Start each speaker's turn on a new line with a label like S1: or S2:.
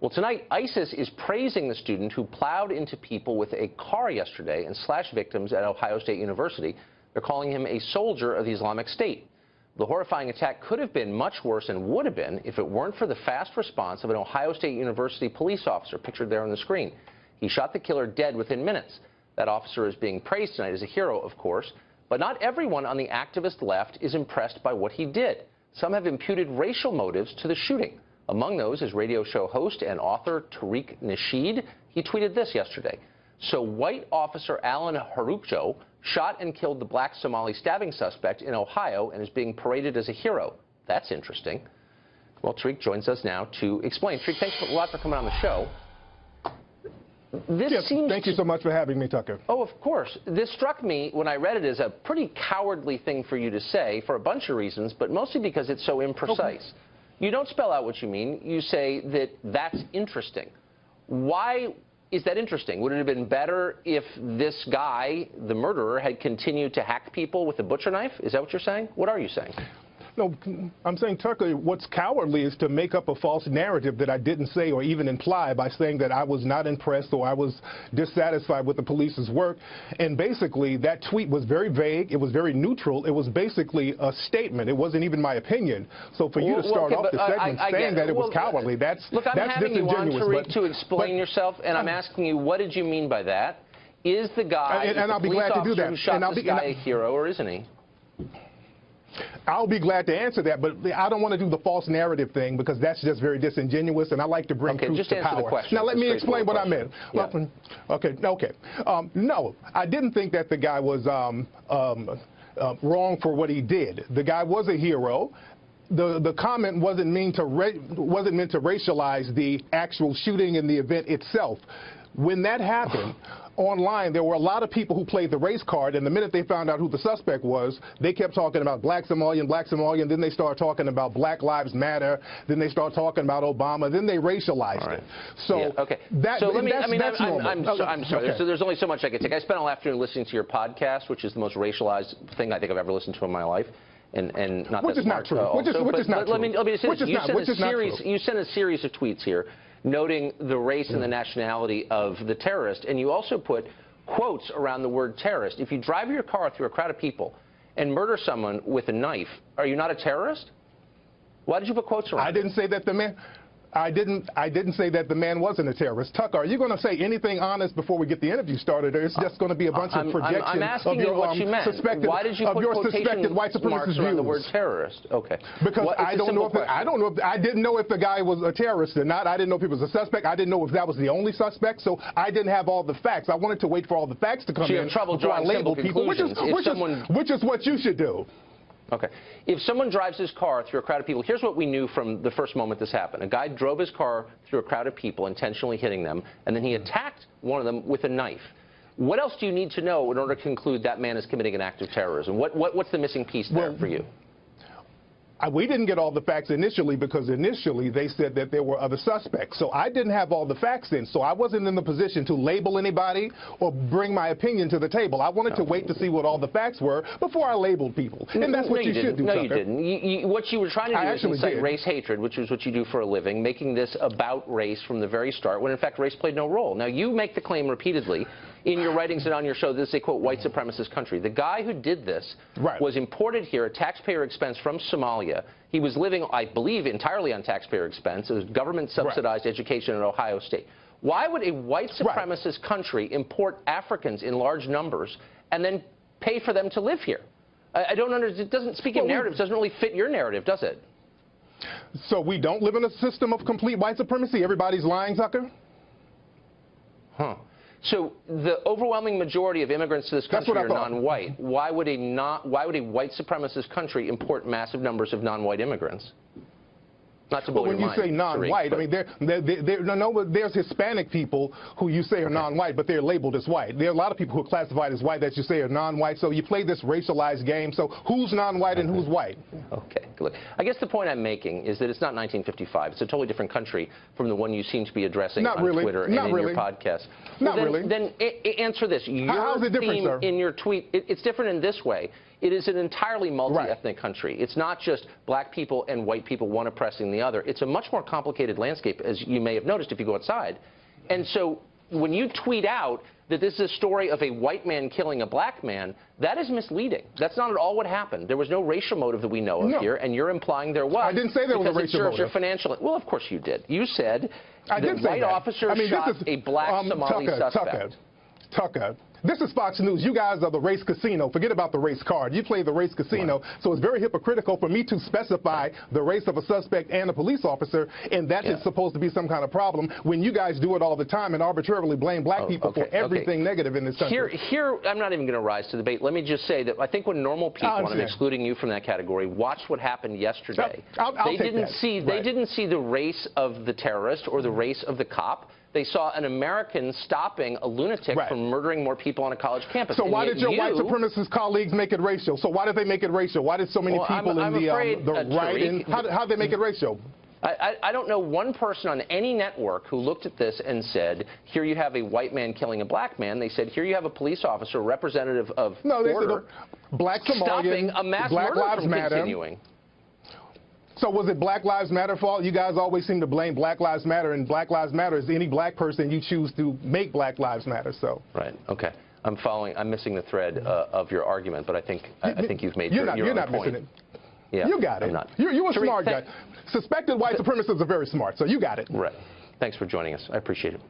S1: Well, tonight, ISIS is praising the student who plowed into people with a car yesterday and slashed victims at Ohio State University. They're calling him a soldier of the Islamic State. The horrifying attack could have been much worse and would have been if it weren't for the fast response of an Ohio State University police officer, pictured there on the screen. He shot the killer dead within minutes. That officer is being praised tonight as a hero, of course, but not everyone on the activist left is impressed by what he did. Some have imputed racial motives to the shooting. Among those is radio show host and author Tariq Nasheed. He tweeted this yesterday. So white officer Alan Harupjo shot and killed the black Somali stabbing suspect in Ohio and is being paraded as a hero. That's interesting. Well, Tariq joins us now to explain. Tariq, thanks a lot for coming on the show.
S2: Thank you so much for having me, Tucker.
S1: Oh, of course. This struck me when I read it as a pretty cowardly thing for you to say for a bunch of reasons, but mostly because it's so imprecise. Okay. You don't spell out what you mean. You say that that's interesting. Why is that interesting? Would it have been better if this guy, the murderer, had continued to hack people with a butcher knife? Is that what you're saying? What are you saying?
S2: No, I'm saying, Tucker, what's cowardly is to make up a false narrative that I didn't say or even imply by saying that I was not impressed or I was dissatisfied with the police's work. And basically, that tweet was very vague. It was very neutral. It was basically a statement. It wasn't even my opinion. So for you to start off the segment saying that it was cowardly, that's disingenuous.
S1: Look, I'm having you on, Tariq, to explain yourself, and I'm asking you, what did you mean by that? Is the guy, the police officer who shot this guy a hero, or isn't he?
S2: I'll be glad to answer that, but I don't want to do the false narrative thing because that's just very disingenuous, and I like to bring truth to power.
S1: The question.
S2: Now, let me explain what I meant. Yeah. Okay. No, I didn't think that the guy was wrong for what he did. The guy was a hero. The comment wasn't meant to racialize the actual shooting and the event itself. When that happened, online, there were a lot of people who played the race card, and the minute they found out who the suspect was, they kept talking about black Somalian, then they started talking about Black Lives Matter, then they started talking about Obama, then they racialized it. So, that's normal.
S1: I'm sorry,
S2: Okay.
S1: so there's only so much I could take. I spent all afternoon listening to your podcast, which is the most racialized thing I think I've ever listened to in my life. And not
S2: which
S1: that
S2: is not true. Which is not true.
S1: Let me say this. You sent a series of tweets here noting the race and the nationality of the terrorist, and you also put quotes around the word terrorist. If you drive your car through a crowd of people and murder someone with a knife, are you not a terrorist? Why did you put quotes around?
S2: I didn't say that the man. I didn't say that the man wasn't a terrorist. Tucker, are you going to say anything honest before we get the interview started, or it's just going to be a bunch of projections
S1: I'm asking you what you meant. Why did you put quotation
S2: white supremacist
S1: marks around the word terrorist? Okay.
S2: Because I didn't know if the guy was a terrorist or not. I didn't know if he was a suspect. I didn't know if that was the only suspect. So I didn't have all the facts. I wanted to wait for all the facts to come in before I labeled people, which is what you should do.
S1: Okay. If someone drives his car through a crowd of people, here's what we knew from the first moment this happened. A guy drove his car through a crowd of people, intentionally hitting them, and then he attacked one of them with a knife. What else do you need to know in order to conclude that man is committing an act of terrorism? What's the missing piece there for you?
S2: We didn't get all the facts initially because initially they said that there were other suspects. So I didn't have all the facts then. So I wasn't in the position to label anybody or bring my opinion to the table. I wanted to wait to see what all the facts were before I labeled people. And that's what you should do,
S1: No, you didn't. What you were trying to do is incite race hatred, which is what you do for a living, making this about race from the very start, when in fact race played no role. Now, you make the claim repeatedly in your writings and on your show, this is a, quote, white supremacist country. The guy who did this was imported here at taxpayer expense from Somalia. He was living, I believe, entirely on taxpayer expense. It was government-subsidized education at Ohio State. Why would a white supremacist country import Africans in large numbers and then pay for them to live here? I don't understand. It doesn't, speaking of narratives, doesn't really fit your narrative, does it?
S2: So we don't live in a system of complete white supremacy? Everybody's lying, Tucker?
S1: Huh. So the overwhelming majority of immigrants to this country are non-white. Why would a white supremacist country import massive numbers of non-white immigrants? Not to blow your mind,
S2: when you say non-white, I mean, there's Hispanic people who you say are non-white, but they're labeled as white. There are a lot of people who are classified as white that you say are non-white. So you play this racialized game. So who's non-white and who's white?
S1: Okay, look, I guess the point I'm making is that it's not 1955. It's a totally different country from the one you seem to be addressing on Twitter and in your podcast.
S2: Not really.
S1: Then answer this.
S2: How's it different, sir?
S1: In your tweet, it's different in this way. It is an entirely multi-ethnic country. It's not just black people and white people, one oppressing the other. It's a much more complicated landscape, as you may have noticed if you go outside. And so when you tweet out that this is a story of a white man killing a black man, that is misleading. That's not at all what happened. There was no racial motive that we know of here, and you're implying there was.
S2: I didn't say there was a racial motive.
S1: Your financial. Well, of course you did. You said the white officer shot a black Somali suspect.
S2: Tucker. This is Fox News. You guys are the race casino. Forget about the race card. You play the race casino. Right. So it's very hypocritical for me to specify the race of a suspect and a police officer, and that is supposed to be some kind of problem when you guys do it all the time and arbitrarily blame black people for everything negative in this country.
S1: Here, I'm not even going to rise to the debate. Let me just say that I think when normal people, and I'm excluding you from that category, watched what happened yesterday, they didn't see the race of the terrorist or the race of the cop. They saw an American stopping a lunatic from murdering more people on a college campus.
S2: So why did your white supremacist colleagues make it racial? So why did they make it racial? Why did so many people in the right? How did they make it racial?
S1: I don't know one person on any network who looked at this and said, here you have a white man killing a black man. They said, here you have a police officer, representative of order,
S2: black Somalian,
S1: stopping a mass murder from continuing.
S2: So was it Black Lives Matter fault? You guys always seem to blame Black Lives Matter, and Black Lives Matter is any black person you choose to make Black Lives Matter. So
S1: right, okay, I'm missing the thread of your argument, but I think you've made your
S2: you're not
S1: point.
S2: Missing it. Yeah, you got it.
S1: I'm not.
S2: You're a smart guy. Suspected white supremacists are very smart, so you got it.
S1: Right. Thanks for joining us. I appreciate it.